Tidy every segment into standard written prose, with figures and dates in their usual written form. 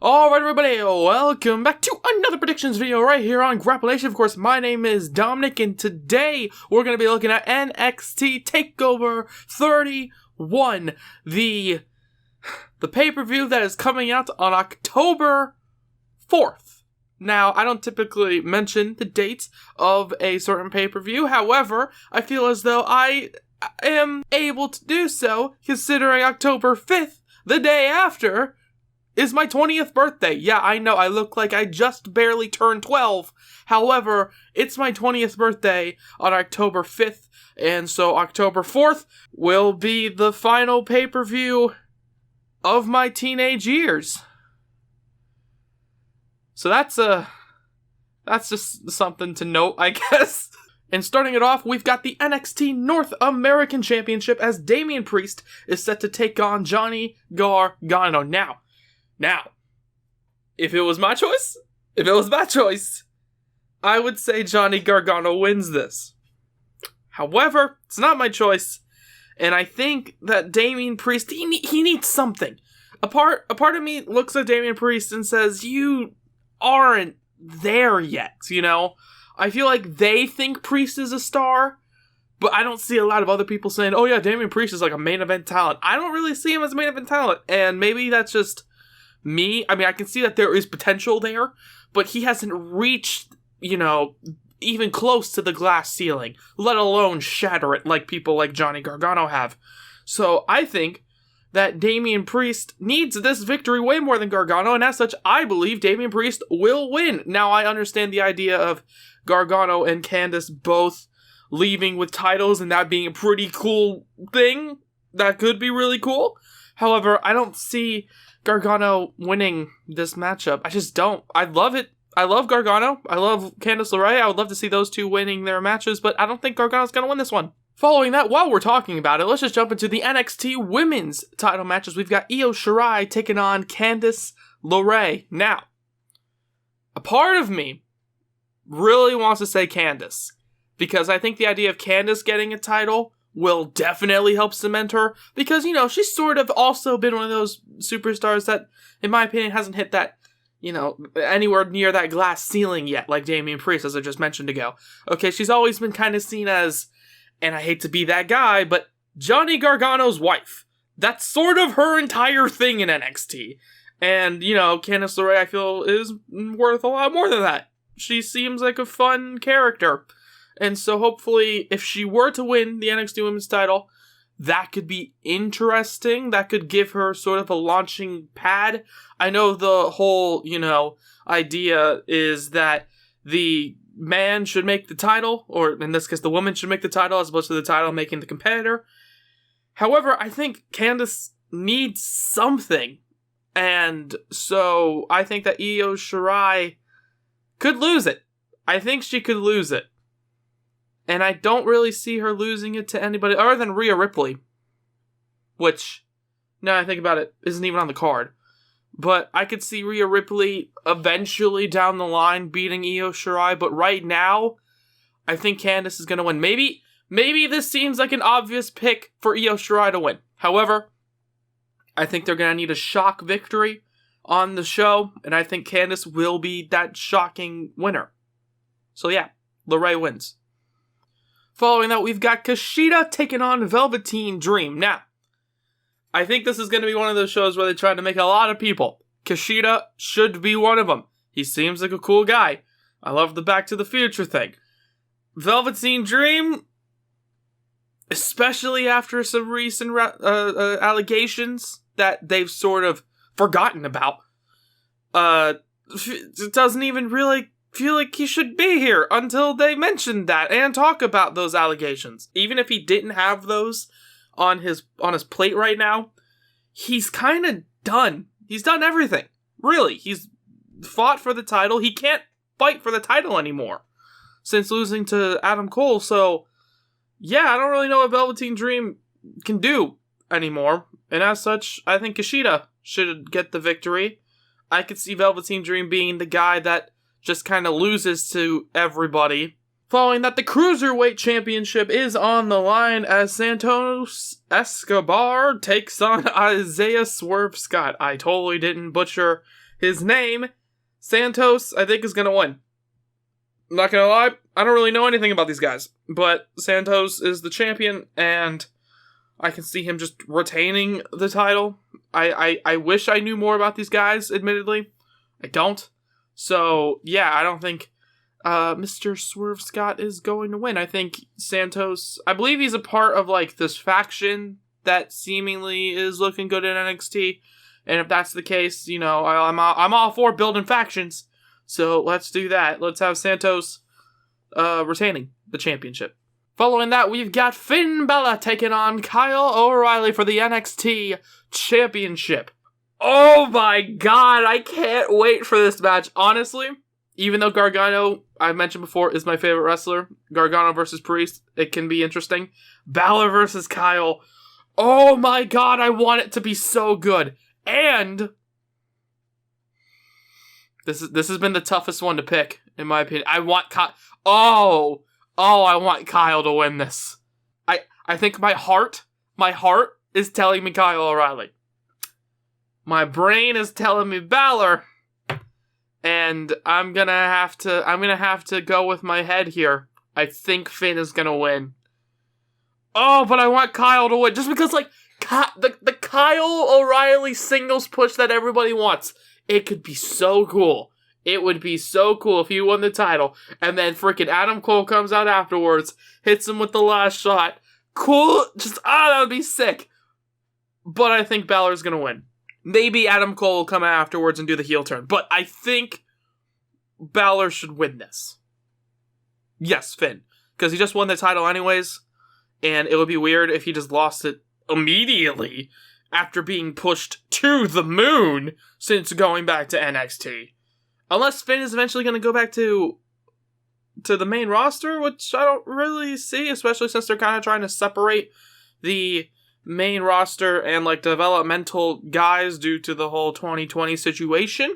Alright everybody, welcome back to another predictions video right here on GrappleNation. Of course, my name is Dominic, and today we're going to be looking at NXT TakeOver 31, the pay-per-view that is coming out on October 4th. Now, I don't typically mention the dates of a certain pay-per-view, however, I feel as though I am able to do so, considering October 5th, the day after, is my 20th birthday. Yeah, I know, I look like I just barely turned 12. However, it's my 20th birthday on October 5th, and so October 4th will be the final pay-per-view of my teenage years. So that's just something to note, I guess. And starting it off, we've got the NXT North American Championship as Damien Priest is set to take on Johnny Gargano. Now, if it was my choice, I would say Johnny Gargano wins this. However, it's not my choice, and I think that Damien Priest, he needs something. A part of me looks at Damien Priest and says, you aren't there yet, you know? I feel like they think Priest is a star, but I don't see a lot of other people saying, oh yeah, Damien Priest is like a main event talent. I don't really see him as a main event talent, and maybe that's just me. I mean, I can see that there is potential there, but he hasn't reached, even close to the glass ceiling, let alone shatter it like people like Johnny Gargano have. So I think that Damien Priest needs this victory way more than Gargano, and as such, I believe Damien Priest will win. Now, I understand the idea of Gargano and Candice both leaving with titles and that being a pretty cool thing. That could be really cool. However, I don't see Gargano winning this matchup. I just don't. I love it. I love Gargano. I love Candice LeRae. I would love to see those two winning their matches, but I don't think Gargano's going to win this one. Following that, while we're talking about it, let's just jump into the NXT women's title matches. We've got Shirai taking on Candice LeRae. Now, a part of me really wants to say Candice, because I think the idea of Candice getting a title will definitely help cement her, because, she's sort of also been one of those superstars that, in my opinion, hasn't hit that, anywhere near that glass ceiling yet, like Damien Priest, as I just mentioned ago. Okay, she's always been kind of seen as, and I hate to be that guy, but Johnny Gargano's wife. That's sort of her entire thing in NXT. And, Candice LeRae, I feel, is worth a lot more than that. She seems like a fun character. And so hopefully, if she were to win the NXT Women's title, that could be interesting. That could give her sort of a launching pad. I know the whole, idea is that the man should make the title, or in this case, the woman should make the title, as opposed to the title making the competitor. However, I think Candice needs something. And so I think that Shirai could lose it. I think she could lose it. And I don't really see her losing it to anybody other than Rhea Ripley. Which, now I think about it, isn't even on the card. But I could see Rhea Ripley eventually down the line beating Shirai. But right now, I think Candice is going to win. Maybe this seems like an obvious pick for Shirai to win. However, I think they're going to need a shock victory on the show. And I think Candice will be that shocking winner. So yeah, LeRae wins. Following that, we've got Kushida taking on Velveteen Dream. Now, I think this is going to be one of those shows where they try to make a lot of people. Kushida should be one of them. He seems like a cool guy. I love the Back to the Future thing. Velveteen Dream, especially after some recent allegations that they've sort of forgotten about, it doesn't even really feel like he should be here until they mention that and talk about those allegations. Even if he didn't have those on his plate right now, he's kind of done. He's done everything. Really, he's fought for the title. He can't fight for the title anymore since losing to Adam Cole. So, yeah, I don't really know what Velveteen Dream can do anymore. And as such, I think Kushida should get the victory. I could see Velveteen Dream being the guy that just kind of loses to everybody Following that, the Cruiserweight Championship is on the line as Santos Escobar takes on Isaiah Swervescott. I totally didn't butcher his name. Santos, I think, is going to win. I'm not going to lie, I don't really know anything about these guys, but Santos is the champion, and I can see him just retaining the title. I wish I knew more about these guys, admittedly. I don't. So, yeah, I don't think Mr. Swervescott is going to win. I think Santos, I believe he's a part of, like, this faction that seemingly is looking good in NXT. And if that's the case, you know, I'm all for building factions. So let's do that. Let's have Santos retaining the championship. Following that, we've got Finn Balor taking on Kyle O'Reilly for the NXT championship. Oh my god, I can't wait for this match. Honestly, even though Gargano, I mentioned before, is my favorite wrestler, Gargano versus Priest, it can be interesting. Balor versus Kyle. Oh my god, I want it to be so good. And this has been the toughest one to pick, in my opinion. I want Kyle. I want Kyle to win this. I think my heart is telling me Kyle O'Reilly. My brain is telling me Balor. And I'm gonna have to go with my head here. I think Finn is gonna win. Oh, but I want Kyle to win. Just because, like, the Kyle O'Reilly singles push that everybody wants. It could be so cool. It would be so cool if he won the title. And then freaking Adam Cole comes out afterwards, hits him with the last shot. Cool. That would be sick. But I think Balor's gonna win. Maybe Adam Cole will come afterwards and do the heel turn. But I think Balor should win this. Yes, Finn. Because he just won the title anyways. And it would be weird if he just lost it immediately after being pushed to the moon since going back to NXT. Unless Finn is eventually going to go back to the main roster, which I don't really see, especially since they're kind of trying to separate the main roster and, like, developmental guys due to the whole 2020 situation.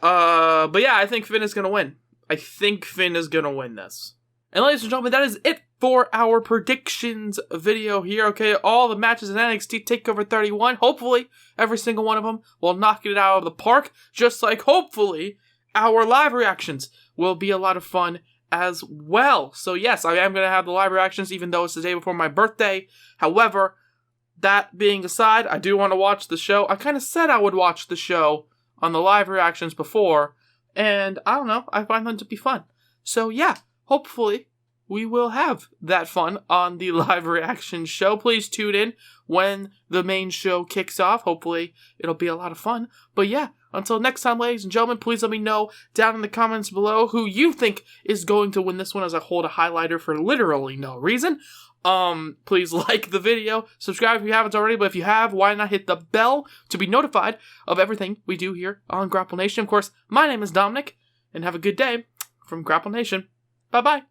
But yeah, I think Finn is going to win. I think Finn is going to win this. And ladies and gentlemen, that is it for our predictions video here, okay? All the matches in NXT TakeOver 31, hopefully every single one of them will knock it out of the park, just like hopefully our live reactions will be a lot of fun as well. So yes, I am going to have the live reactions even though it's the day before my birthday. However, that being aside, I do want to watch the show. I kind of said I would watch the show on the live reactions before, and I don't know, I find them to be fun. So yeah, hopefully we will have that fun on the live reaction show. Please tune in when the main show kicks off. Hopefully it'll be a lot of fun. But yeah, until next time, ladies and gentlemen, please let me know down in the comments below who you think is going to win this one, as I hold a highlighter for literally no reason. Please like the video, subscribe if you haven't already, but if you have, why not hit the bell to be notified of everything we do here on GrappleNation. Of course, my name is Dominic, and have a good day from GrappleNation. Bye-bye.